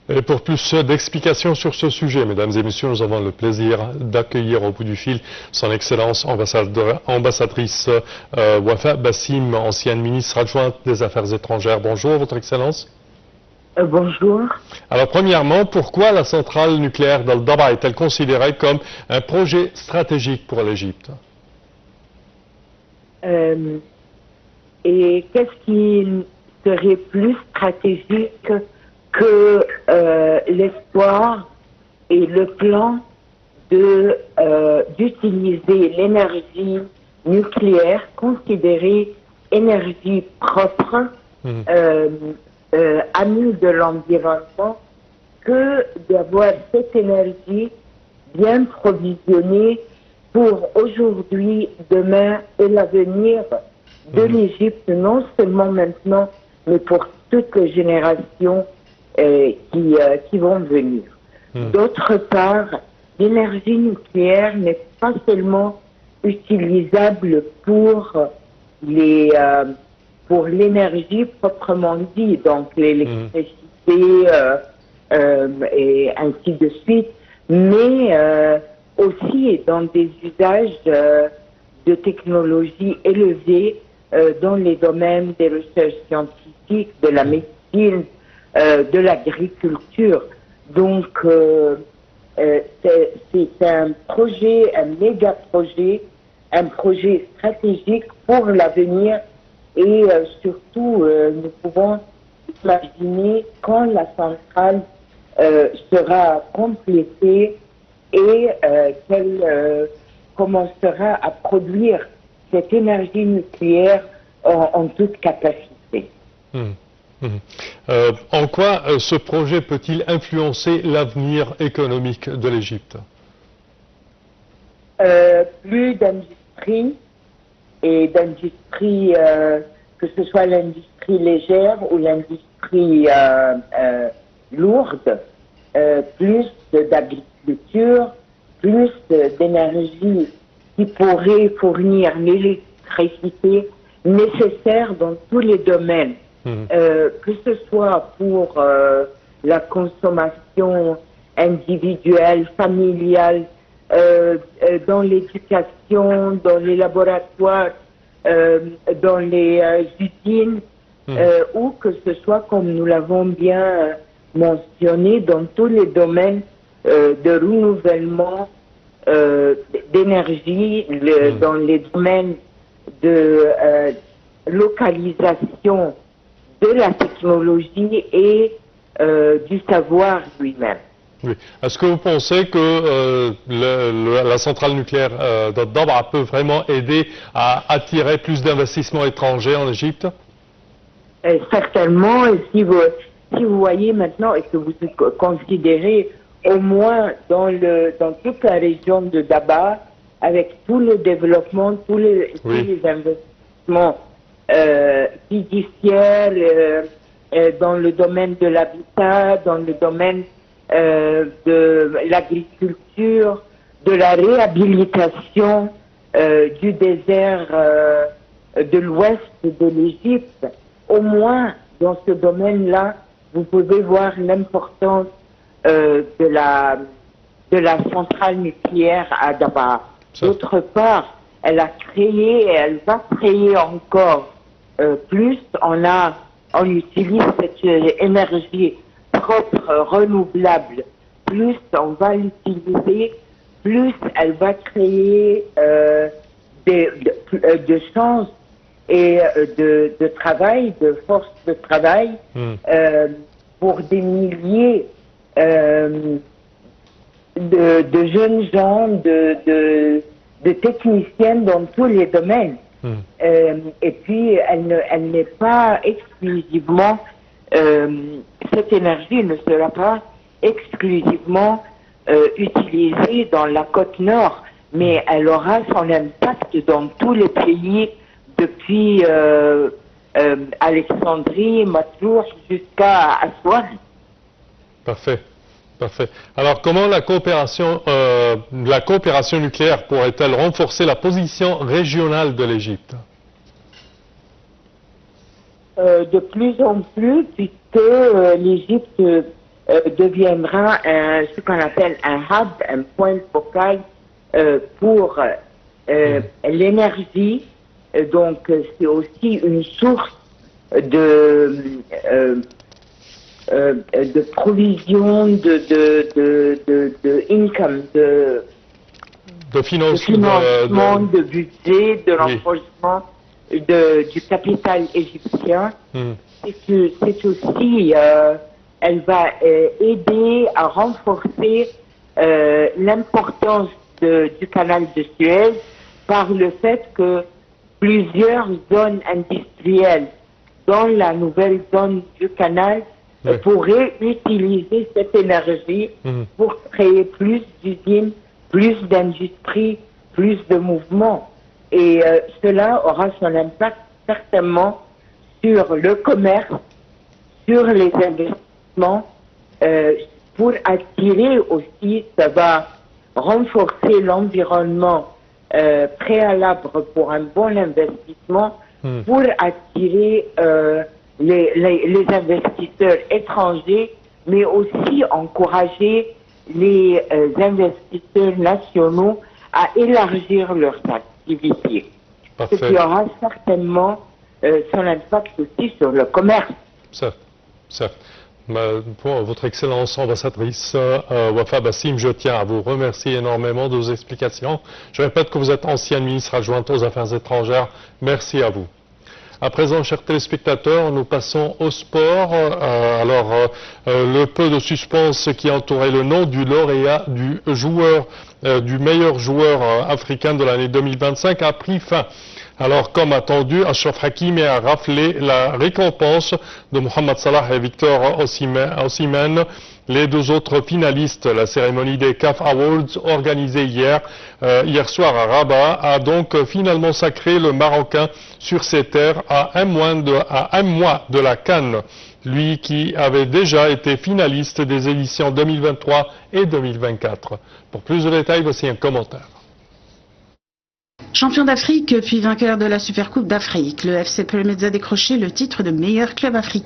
Et pour plus d'explications sur ce sujet, mesdames et messieurs, nous avons le plaisir d'accueillir au bout du fil son Excellence ambassadrice Wafa Bassim, ancienne ministre adjointe des Affaires étrangères. Bonjour, Votre Excellence. Bonjour. Alors, premièrement, pourquoi la centrale nucléaire d'Al-Daba est-elle considérée comme un projet stratégique pour l'Égypte? Et qu'est-ce qui serait plus stratégique que l'espoir et le plan d'utiliser l'énergie nucléaire considérée énergie propre, amie de l'environnement, que d'avoir cette énergie bien provisionnée pour aujourd'hui, demain et l'avenir de l'Égypte, non seulement maintenant, mais pour toutes les générations qui vont venir. D'autre part, l'énergie nucléaire n'est pas seulement utilisable pour l'énergie proprement dit, donc l'électricité et ainsi de suite, mais aussi dans des usages de technologies élevées dans les domaines des recherches scientifiques, de la médecine, de l'agriculture. Donc, c'est un projet, un méga projet, un projet stratégique pour l'avenir et surtout, nous pouvons imaginer quand la centrale sera complétée et qu'elle commencera à produire cette énergie nucléaire en toute capacité. En quoi ce projet peut-il influencer l'avenir économique de l'Égypte? Plus d'industrie et d'industrie, que ce soit l'industrie légère ou l'industrie lourde, plus d'agriculture, plus d'énergie qui pourrait fournir l'électricité nécessaire dans tous les domaines, que ce soit pour la consommation individuelle, familiale, dans l'éducation, dans les laboratoires, dans les usines, ou que ce soit, comme nous l'avons bien mentionné, dans tous les domaines de renouvellement d'énergie, dans les domaines de localisation de la technologie et du savoir lui-même. Oui. Est-ce que vous pensez que la centrale nucléaire d'Al-Daba peut vraiment aider à attirer plus d'investissements étrangers en Égypte? Certainement, et si vous voyez maintenant et que vous considérez au moins dans toute la région de Daba, avec tout le développement, tous les investissements fiduciaires dans le domaine de l'habitat, dans le domaine de l'agriculture, de la réhabilitation du désert de l'ouest de l'Égypte, au moins dans ce domaine-là, vous pouvez voir l'importance de la centrale nucléaire à Daba. D'autre part, elle a créé et elle va créer encore plus. On utilise cette énergie propre, renouvelable. Plus on va l'utiliser, plus elle va créer de chances et de travail, de force de travail pour des milliers de jeunes gens, de techniciennes dans tous les domaines. Et puis, elle n'est pas exclusivement, cette énergie ne sera pas exclusivement utilisée dans la côte nord, mais elle aura son impact dans tous les pays depuis Alexandrie, Matlour jusqu'à Aswan. Parfait. Parfait. Alors, comment la coopération nucléaire pourrait-elle renforcer la position régionale de l'Égypte? De plus en plus, puisque l'Égypte deviendra ce qu'on appelle un hub, un point focal pour l'énergie. Donc c'est aussi une source de provision, de income, de financement, de budget, de renforcement du capital égyptien. C'est aussi, elle va aider à renforcer l'importance du canal de Suez par le fait que plusieurs zones industrielles dans la nouvelle zone du canal pourraient utiliser cette énergie pour créer plus d'usines, plus d'industrie, plus de mouvements. Et cela aura son impact certainement sur le commerce, sur les investissements, pour attirer aussi, ça va renforcer l'environnement préalable pour un bon investissement, pour attirer les investisseurs étrangers, mais aussi encourager les investisseurs nationaux à élargir leurs activités. Parfait. Ce qui aura certainement son impact aussi sur le commerce. Certes, certes. Pour votre Excellence ambassadrice Wafa Bassim, je tiens à vous remercier énormément de vos explications. Je répète que vous êtes ancienne ministre adjointe aux Affaires étrangères. Merci à vous. À présent, chers téléspectateurs, nous passons au sport. Le peu de suspense qui entourait le nom du lauréat du meilleur joueur africain de l'année 2025 a pris fin. Alors, comme attendu, Achraf Hakimi a raflé la récompense de Mohamed Salah et Victor Osimhen, les deux autres finalistes. La cérémonie des CAF Awards organisée hier soir à Rabat a donc finalement sacré le Marocain sur ses terres à un mois de la CAN, lui qui avait déjà été finaliste des éditions 2023 et 2024. Pour plus de détails, voici un commentaire. Champion d'Afrique puis vainqueur de la Supercoupe d'Afrique, le FC Pyramids a décroché le titre de meilleur club africain.